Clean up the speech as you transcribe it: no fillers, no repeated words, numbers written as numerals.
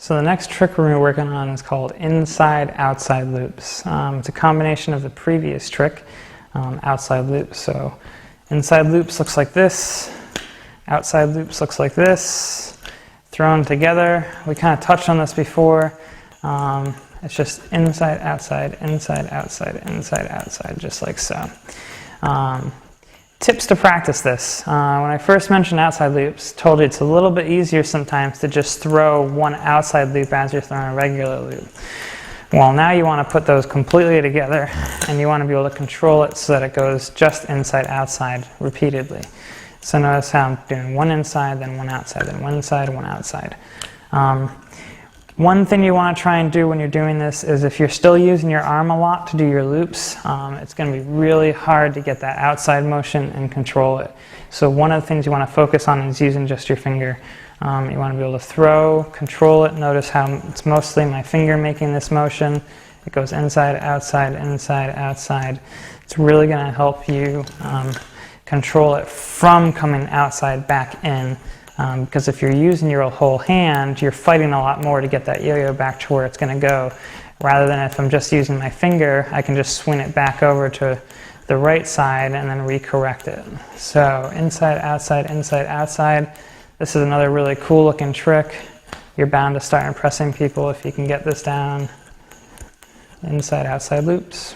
So the next trick we're going to be working on is called inside-outside loops. It's a combination of the previous trick, outside loops. So inside loops looks like this, outside loops looks like this, thrown together. We kind of touched on this before. It's just inside, outside, inside, outside, inside, outside, just like so. Tips to practice this. When I first mentioned outside loops, told you it's a little bit easier sometimes to just throw one outside loop as you're throwing a regular loop. Well, now you want to put those completely together, and you want to be able to control it so that it goes just inside, outside repeatedly. So notice how I'm doing one inside, then one outside, then one inside, one outside. One thing you want to try and do when you're doing this is if you're still using your arm a lot to do your loops, it's going to be really hard to get that outside motion and control it. So one of the things you want to focus on is using just your finger. You want to be able to throw, control it. Notice how it's mostly my finger making this motion. It goes inside, outside, inside, outside. It's really going to help you control it from coming outside back in. Because if you're using your whole hand, you're fighting a lot more to get that yo-yo back to where it's going to go. Rather than if I'm just using my finger, I can just swing it back over to the right side and then recorrect it. So inside, outside, inside, outside. This is another really cool looking trick. You're bound to start impressing people if you can get this down. Inside, outside loops.